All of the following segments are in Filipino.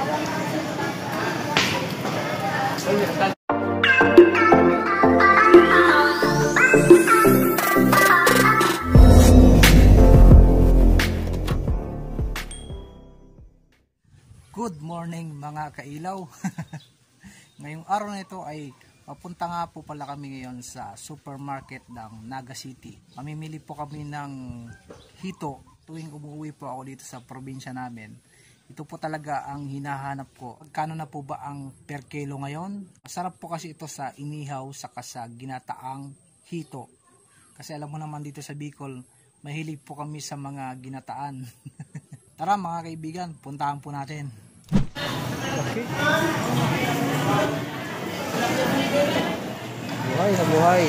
Good morning mga kailaw. Ngayong araw na ito ay papunta nga po pala kami ngayon sa supermarket ng Naga City. Mamimili po kami ng hito tuwing umuwi po ako dito sa probinsya namin. Ito po talaga ang hinahanap ko. Magkano na po ba ang per kilo ngayon? Masarap po kasi ito sa inihaw saka sa ginataang hito. Kasi alam mo naman dito sa Bicol, mahilig po kami sa mga ginataan. Tara mga kaibigan, puntahan po natin. Okay. Buhay na buhay.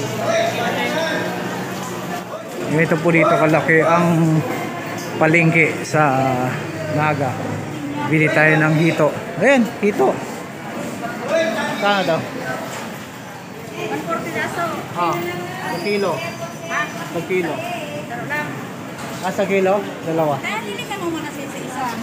Ito po dito kalaki ang palengke sa Naga. Bili tayo ng hito. Ayan, hito. Saan daw? 140 daso. Sa kilo. Sa kilo. Sa kilo? Dalawa. Dili ka mo muna sa isa.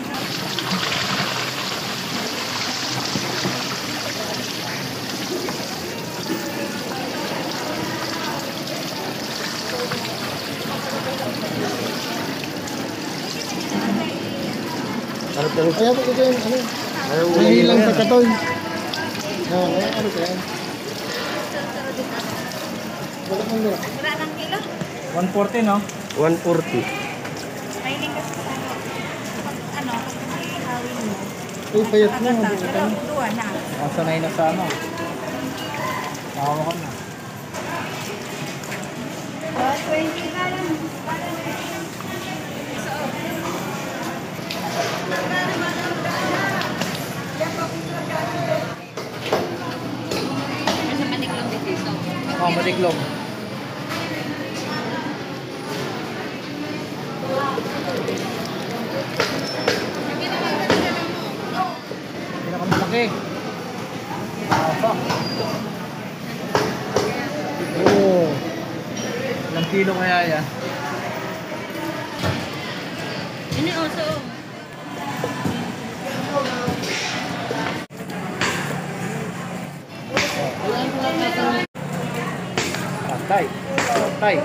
Ano kaya po ito yun? Ano lang sa katon? Ano kaya? Wala kang nila. Wala ng kilo? 140 no? 140. Mahiling kasi sa ano, ihawin mo. Uy, payat na. Pero duwa na. Sanay na sa ano. Nakawakan na. 20 na lang. Matiklog. Pinakamalaki. Oh. Ilang kilo kaya yan? Ini oso. Tay. Tay.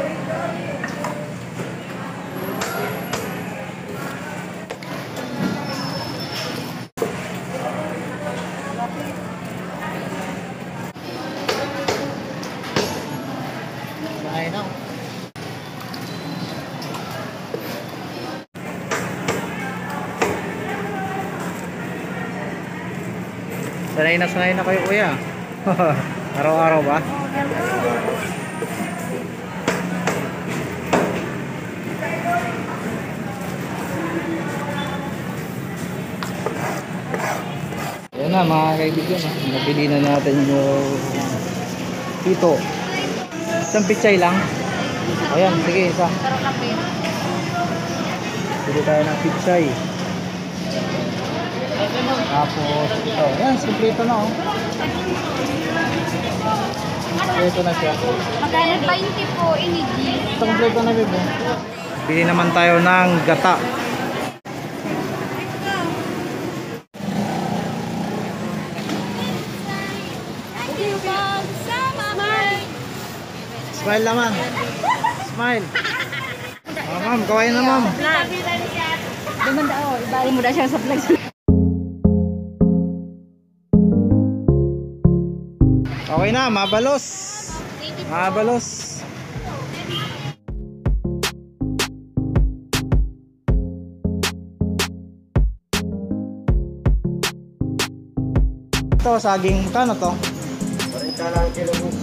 Sanay na. Sanay na kayo kuya. Araw-araw ba? Ayan na mga kaibigan, nabili na natin yung hito. Isang pichay lang. Ayan, sige, isa. Sarap lang din. Bili tayo ng pichay. Tapos ito, ayan, simplito na oh. Ito na siya. Magkano 20 po inigi. Ito kompleto na bebo. Bili naman tayo ng gata. Smile naman. Smile. Oh, ma'am, kawain na ma'am. Demanda oh, ibalik mo na siya sa vlog. Okay na, mabalos. Mabalos. Ito, saging kano to? 40 lang kilo mo.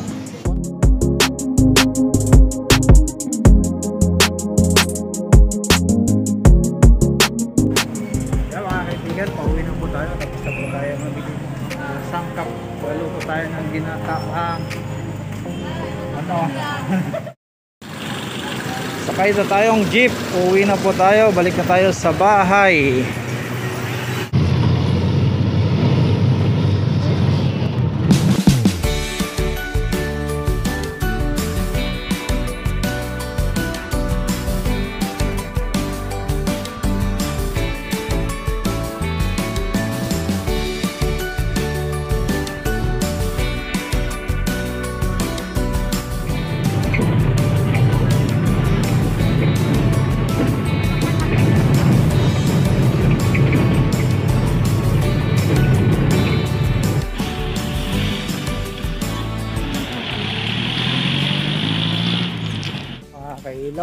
Pauwi na po tayo, tapos na po tayo mabili sangkap. Paluto tayo ng ginataang ano sakay na tayong jeep. Uwi na po tayo, balik na tayo sa bahay.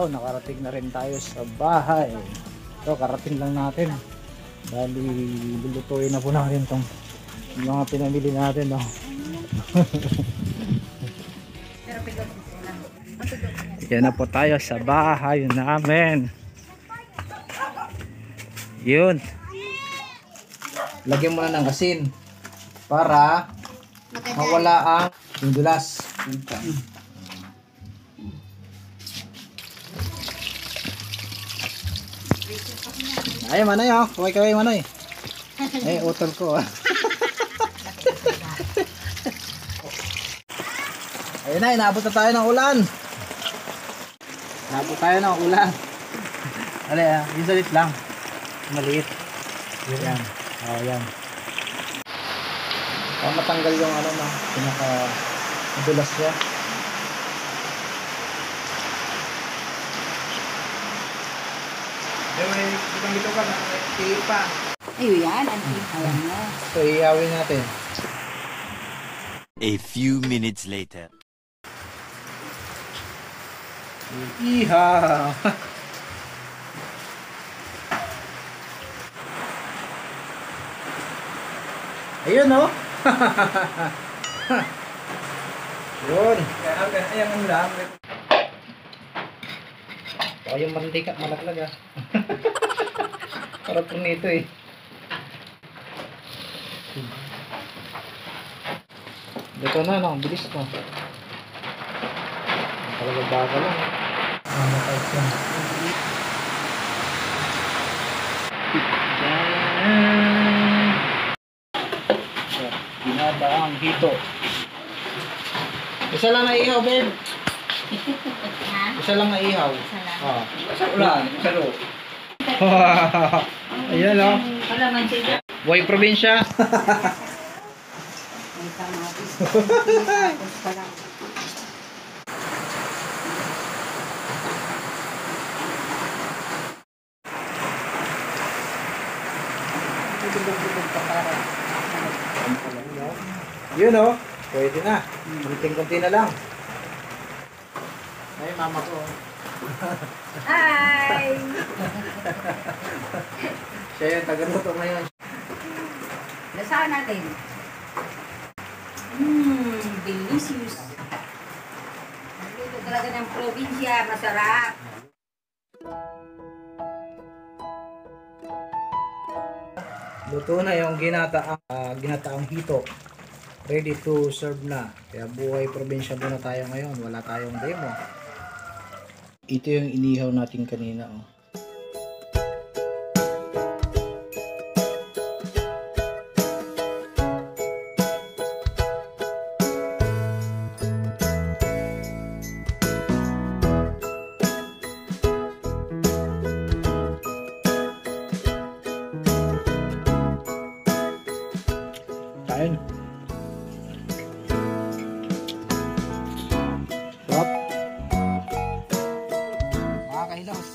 kailaw, nakarating na rin tayo sa bahay. So, karating lang natin. Bali, lulutuin na po natin itong mga pinamili natin. No? Yan na po tayo sa bahay namin. Yun. Lagyan mo na ng asin para mawala ang yung dulas. Ay, Manoy, oh. Kaway-kaway, Manoy. Ay, utol ko. Ayun na, inaabot na tayo ng ulan. Inaabot tayo ng ulan. Alay, yung salit lang. Maliit. Yan. Oh, yan. Para matanggal yung ano na, pinaka-dulas niya. May itong dito ka, may pa. Ayun yan, ayan mo. So, ihawin natin. A few minutes later. Ihaw! Ayun, no? Yun. Ayan ang lang. O, yung mantika, malaglag ah. Para po nito eh. Dito na, no? Bilis ko. Talaga baga lang. Mamatay siya. Binaba ang hito. Isa lang na ihaw, babe. Isa lang na ihaw. Ah. Sa ulan, sa loob. Ayan o. Buhay probinsya. Yun o. Pwede na. Kunting-kunti na lang. Ay, mama ko. Hi! Siya yung taga-luto ngayon. Lasahan natin. Delicious. Luto talaga ng probinsya, masarap. Luto na yung ginataang hito. Ready to serve na. Kaya buhay probinsya muna tayo ngayon. Wala tayong demo. Ito yung inihaw natin kanina. Oh. Kain.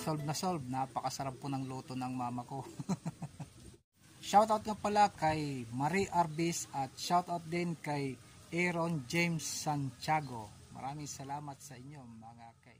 Solve na solve. Napakasarap po ng luto ng mama ko. Shoutout nga pala kay Marie Arbis at shoutout din kay Aaron James Santiago. Maraming salamat sa inyo mga kay